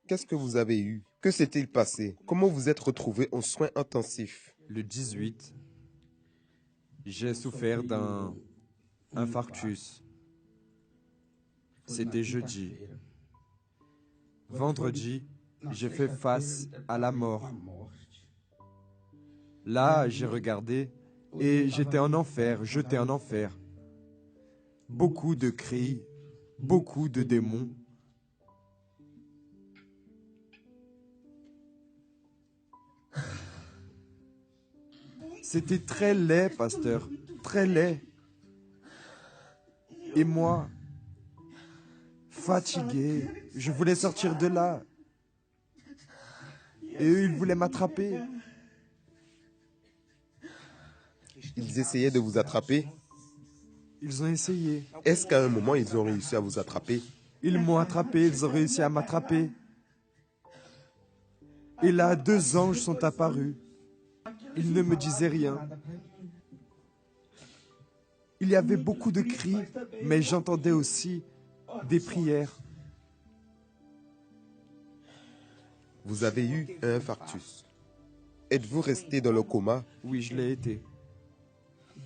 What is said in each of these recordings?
Qu'est-ce que vous avez eu? Que s'est-il passé? Comment vous êtes retrouvé aux soins intensifs? Le 18, j'ai souffert d'un infarctus. C'était jeudi. Vendredi, j'ai fait face à la mort. Là, j'ai regardé et j'étais en enfer, jeté en enfer. Beaucoup de cris, beaucoup de démons. C'était très laid, pasteur, très laid. Et moi, fatigué, je voulais sortir de là. Et eux, ils voulaient m'attraper. Ils essayaient de vous attraper? Ils ont essayé. Est-ce qu'à un moment, ils ont réussi à vous attraper? Ils m'ont attrapé, ils ont réussi à m'attraper. Et là, 2 anges sont apparus. Ils ne me disaient rien. Il y avait beaucoup de cris, mais j'entendais aussi des prières. Vous avez eu un infarctus. Êtes-vous resté dans le coma? Oui, je l'ai été.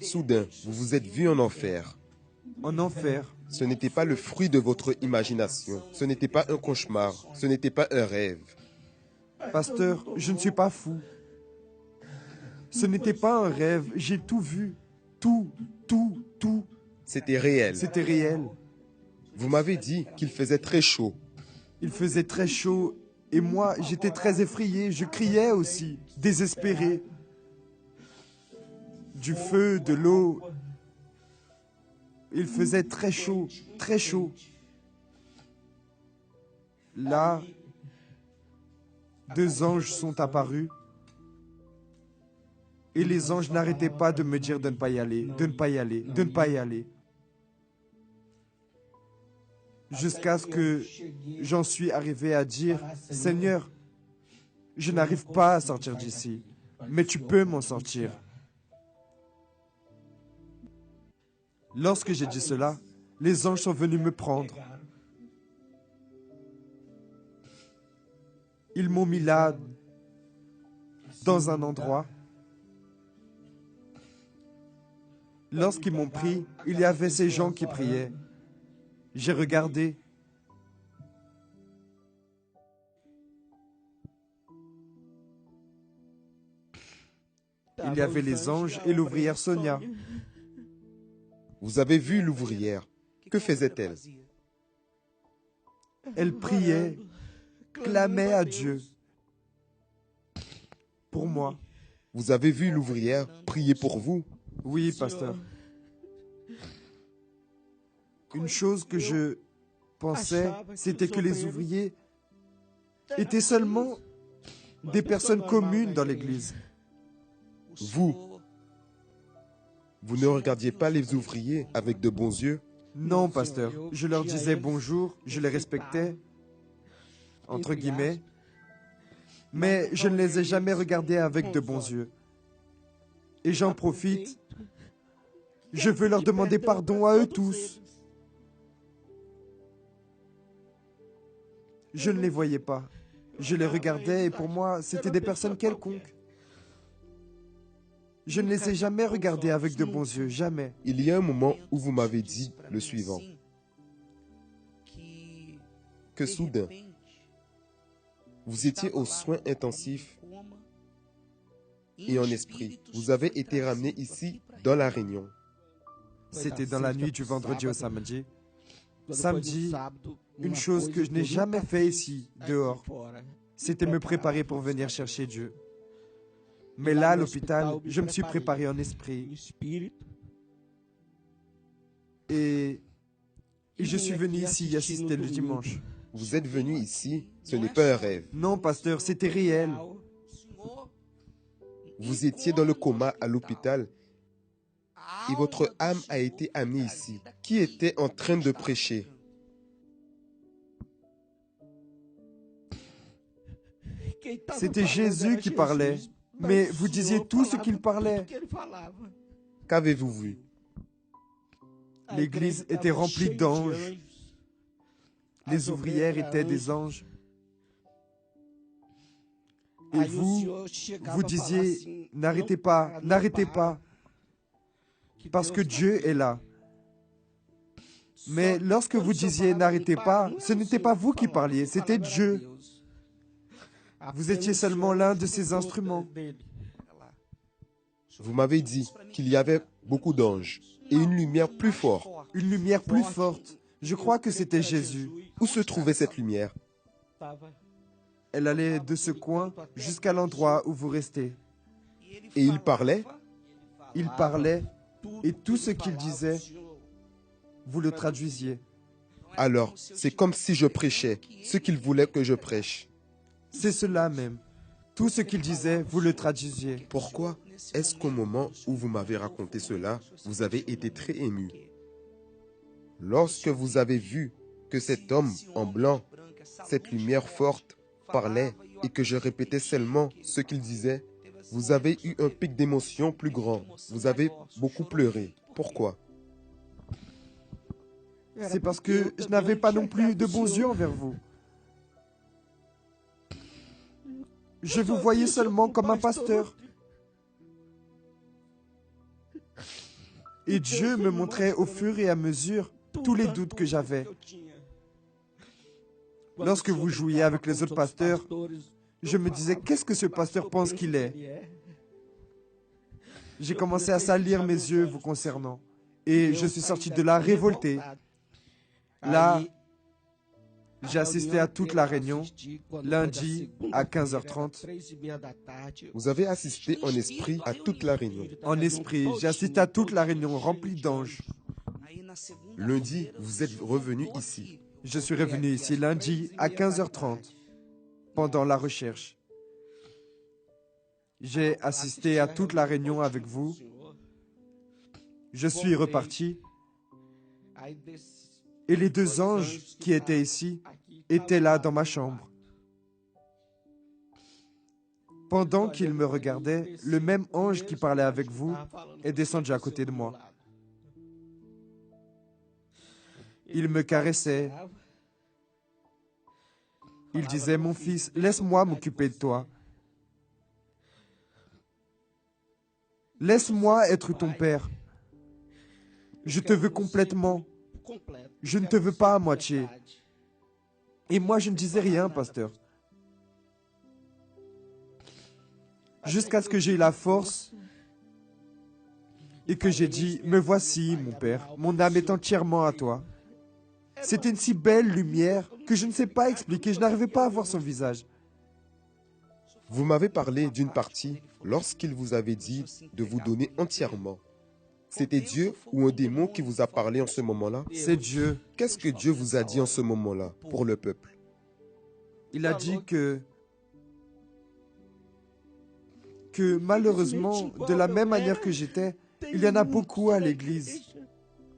Soudain, vous vous êtes vu en enfer. En enfer. Ce n'était pas le fruit de votre imagination. Ce n'était pas un cauchemar. Ce n'était pas un rêve. Pasteur, je ne suis pas fou. Ce n'était pas un rêve. J'ai tout vu. Tout. C'était réel. C'était réel. Vous m'avez dit qu'il faisait très chaud. Il faisait très chaud et moi, j'étais très effrayé. Je criais aussi, désespéré. Du feu, de l'eau. Il faisait très chaud, très chaud. Là, 2 anges sont apparus. Et les anges n'arrêtaient pas de me dire de ne pas y aller, de ne pas y aller, de ne pas y aller. Jusqu'à ce que j'en suis arrivé à dire, « Seigneur, je n'arrive pas à sortir d'ici, mais tu peux m'en sortir. » Lorsque j'ai dit cela, les anges sont venus me prendre. Ils m'ont mis là, dans un endroit. Lorsqu'ils m'ont pris, il y avait ces gens qui priaient. J'ai regardé. Il y avait les anges et l'ouvrière Sonia. Vous avez vu l'ouvrière. Que faisait-elle? Elle priait, clamait à Dieu pour moi. Vous avez vu l'ouvrière prier pour vous? Oui, pasteur. Une chose que je pensais, c'était que les ouvriers étaient seulement des personnes communes dans l'Église. Vous ne regardiez pas les ouvriers avec de bons yeux? Non, pasteur. Je leur disais bonjour, je les respectais, entre guillemets, mais je ne les ai jamais regardés avec de bons yeux. Et j'en profite. Je veux leur demander pardon à eux tous. Je ne les voyais pas. Je les regardais et pour moi, c'était des personnes quelconques. Je ne les ai jamais regardés avec de bons yeux, jamais. Il y a un moment où vous m'avez dit le suivant, que soudain, vous étiez aux soins intensifs et en esprit. Vous avez été ramené ici dans la Réunion. C'était dans la nuit du vendredi au samedi. Samedi, une chose que je n'ai jamais fait ici, dehors, c'était me préparer pour venir chercher Dieu. Mais là, à l'hôpital, je me suis préparé en esprit. Et je suis venu ici y assister le dimanche. Vous êtes venu ici, ce n'est pas un rêve. Non, pasteur, c'était réel. Vous étiez dans le coma à l'hôpital et votre âme a été amenée ici. Qui était en train de prêcher? C'était Jésus qui parlait. Mais vous disiez tout ce qu'il parlait. Qu'avez-vous vu? L'église était remplie d'anges. Les ouvrières étaient des anges. Et vous disiez, n'arrêtez pas, parce que Dieu est là. Mais lorsque vous disiez, n'arrêtez pas, ce n'était pas vous qui parliez, c'était Dieu. Vous étiez seulement l'un de ses instruments. Vous m'avez dit qu'il y avait beaucoup d'anges et une lumière plus forte. Une lumière plus forte. Je crois que c'était Jésus. Où se trouvait cette lumière? Elle allait de ce coin jusqu'à l'endroit où vous restez. Et il parlait? Il parlait, et tout ce qu'il disait, vous le traduisiez. Alors, c'est comme si je prêchais ce qu'il voulait que je prêche. C'est cela même. Tout ce qu'il disait, vous le traduisiez. Pourquoi est-ce qu'au moment où vous m'avez raconté cela, vous avez été très ému? Lorsque vous avez vu que cet homme en blanc, cette lumière forte, parlait et que je répétais seulement ce qu'il disait, vous avez eu un pic d'émotion plus grand. Vous avez beaucoup pleuré. Pourquoi? C'est parce que je n'avais pas non plus de bons yeux envers vous. Je vous voyais seulement comme un pasteur. Et Dieu me montrait au fur et à mesure tous les doutes que j'avais. Lorsque vous jouiez avec les autres pasteurs, je me disais, qu'est-ce que ce pasteur pense qu'il est? J'ai commencé à salir mes yeux vous concernant. Et je suis sorti de là révolté. Là, j'ai assisté à toute la réunion, lundi à 15h30. Vous avez assisté en esprit à toute la réunion. En esprit, j'ai assisté à toute la réunion remplie d'anges. Lundi, vous êtes revenu ici. Je suis revenu ici lundi à 15h30, pendant la recherche. J'ai assisté à toute la réunion avec vous. Je suis reparti. Et les deux anges qui étaient ici étaient là dans ma chambre. Pendant qu'ils me regardaient, le même ange qui parlait avec vous est descendu à côté de moi. Il me caressait. Il disait, mon fils, laisse-moi m'occuper de toi. Laisse-moi être ton père. Je te veux complètement. Je ne te veux pas à moitié. Et moi, je ne disais rien, pasteur. Jusqu'à ce que j'ai eu la force et que j'ai dit, me voici, mon père, mon âme est entièrement à toi. C'était une si belle lumière que je ne sais pas expliquer, je n'arrivais pas à voir son visage. Vous m'avez parlé d'une partie lorsqu'il vous avait dit de vous donner entièrement. C'était Dieu ou un démon qui vous a parlé en ce moment-là? C'est Dieu. Qu'est-ce que Dieu vous a dit en ce moment-là pour le peuple? Il a dit que malheureusement, de la même manière que j'étais, il y en a beaucoup à l'église.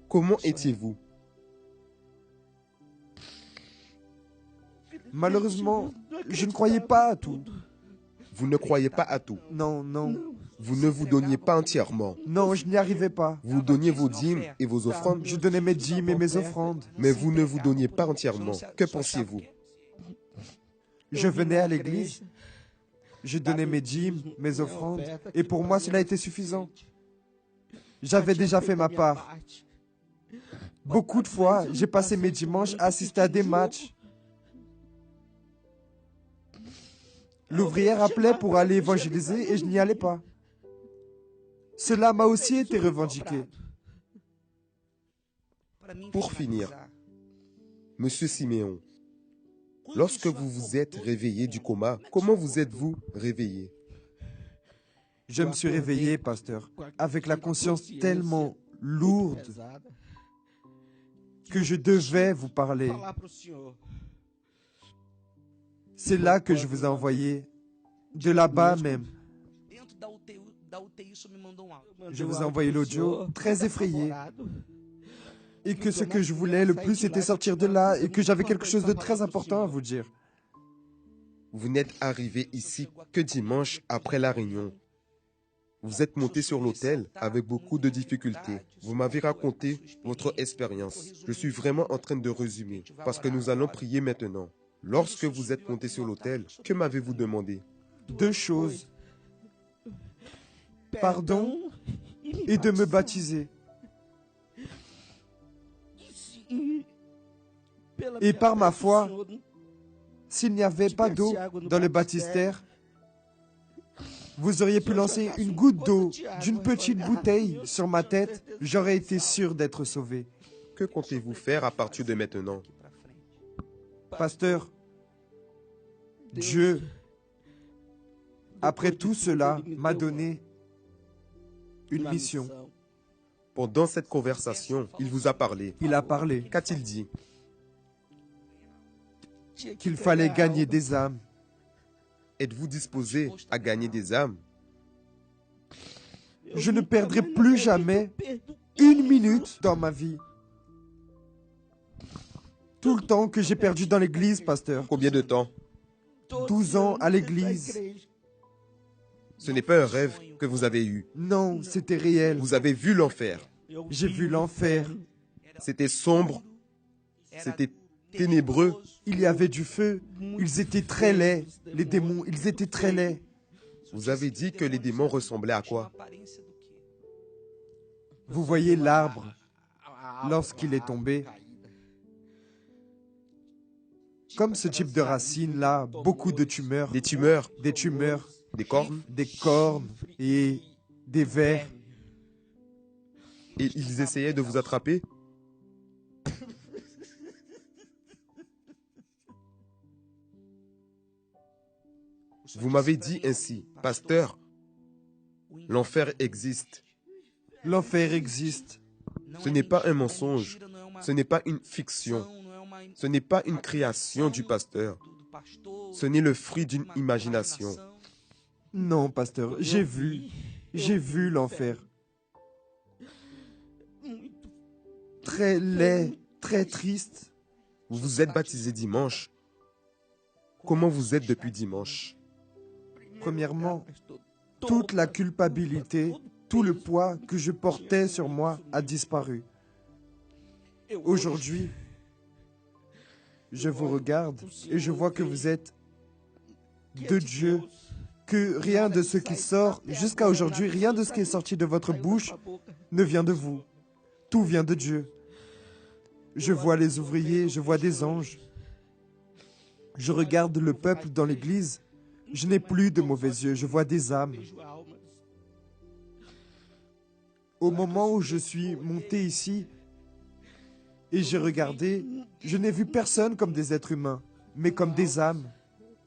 Comment étiez-vous? Malheureusement, je ne croyais pas à tout. Vous ne croyez pas à tout. Non. Vous ne vous donniez pas entièrement. Non, je n'y arrivais pas. Vous donniez vos dîmes et vos offrandes. Je donnais mes dîmes et mes offrandes. Mais vous ne vous donniez pas entièrement. Que pensiez-vous? Je venais à l'église. Je donnais mes dîmes, mes offrandes. Et pour moi, cela était suffisant. J'avais déjà fait ma part. Beaucoup de fois, j'ai passé mes dimanches à assister à des matchs. L'ouvrière appelait pour aller évangéliser et je n'y allais pas. Cela m'a aussi été revendiqué. Pour finir, Monsieur Siméon, lorsque vous vous êtes réveillé du coma, comment vous êtes-vous réveillé? Je me suis réveillé, pasteur, avec la conscience tellement lourde que je devais vous parler. C'est là que je vous ai envoyé, de là-bas même. Je vous ai envoyé l'audio très effrayé. Et que ce que je voulais le plus, c'était sortir de là et que j'avais quelque chose de très important à vous dire. Vous n'êtes arrivé ici que dimanche après la réunion. Vous êtes monté sur l'autel avec beaucoup de difficultés. Vous m'avez raconté votre expérience. Je suis vraiment en train de résumer parce que nous allons prier maintenant. Lorsque vous êtes monté sur l'autel, que m'avez-vous demandé? deux choses, pardon et de me baptiser. Et par ma foi, s'il n'y avait pas d'eau dans le baptistère, vous auriez pu lancer une goutte d'eau d'une petite bouteille sur ma tête, j'aurais été sûr d'être sauvé. Que comptez-vous faire à partir de maintenant? Pasteur, Dieu, après tout cela, m'a donné une mission. Pendant cette conversation, il vous a parlé. Il a parlé Qu'a-t-il dit? qu'il fallait gagner des âmes. Êtes-vous disposé à gagner des âmes? Je ne perdrai plus jamais une minute dans ma vie. Tout le temps que j'ai perdu dans l'église, pasteur. Combien de temps? 12 ans à l'église. Ce n'est pas un rêve que vous avez eu. Non, c'était réel. Vous avez vu l'enfer. J'ai vu l'enfer. C'était sombre. C'était ténébreux. Il y avait du feu. Ils étaient très laids. Les démons, ils étaient très laids. Vous avez dit que les démons ressemblaient à quoi? Vous voyez l'arbre, lorsqu'il est tombé. Comme ce type de racine-là, beaucoup de tumeurs. Des tumeurs, Des tumeurs, des cornes, des cornes et des vers. et ils essayaient de vous attraper? Vous m'avez dit ainsi, pasteur, l'enfer existe. L'enfer existe. Ce n'est pas un mensonge, ce n'est pas une fiction, ce n'est pas une création du pasteur, ce n'est le fruit d'une imagination. Non, pasteur, j'ai vu l'enfer. Très laid, très triste. Vous vous êtes baptisé dimanche. Comment vous êtes depuis dimanche? Premièrement, toute la culpabilité, tout le poids que je portais sur moi a disparu. Aujourd'hui, je vous regarde et je vois que vous êtes de Dieu, que rien de ce qui sort jusqu'à aujourd'hui, rien de ce qui est sorti de votre bouche ne vient de vous. Tout vient de Dieu. Je vois les ouvriers, je vois des anges. Je regarde le peuple dans l'église. Je n'ai plus de mauvais yeux, je vois des âmes. Au moment où je suis monté ici et j'ai regardé, je n'ai vu personne comme des êtres humains, mais comme des âmes.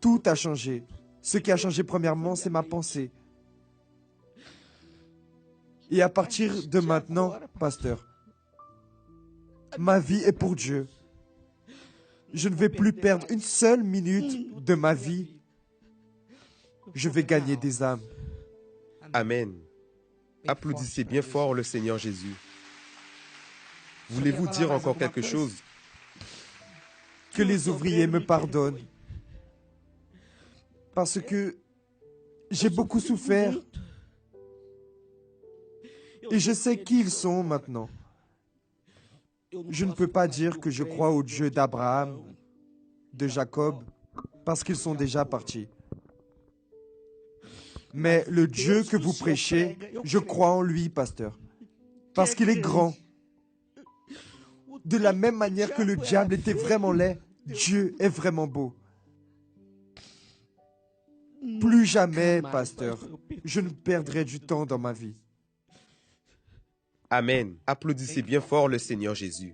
Tout a changé. Ce qui a changé premièrement, c'est ma pensée. Et à partir de maintenant, pasteur, ma vie est pour Dieu. Je ne vais plus perdre une seule minute de ma vie. Je vais gagner des âmes. Amen. Applaudissez bien fort le Seigneur Jésus. Voulez-vous dire encore quelque chose? Que les ouvriers me pardonnent. Parce que j'ai beaucoup souffert. Et je sais qui ils sont maintenant. Je ne peux pas dire que je crois au Dieu d'Abraham, de Jacob, parce qu'ils sont déjà partis. Mais le Dieu que vous prêchez, je crois en lui, pasteur. Parce qu'il est grand. De la même manière que le diable était vraiment laid, Dieu est vraiment beau. Plus jamais, pasteur, je ne perdrai du temps dans ma vie. Amen. Applaudissez bien fort le Seigneur Jésus.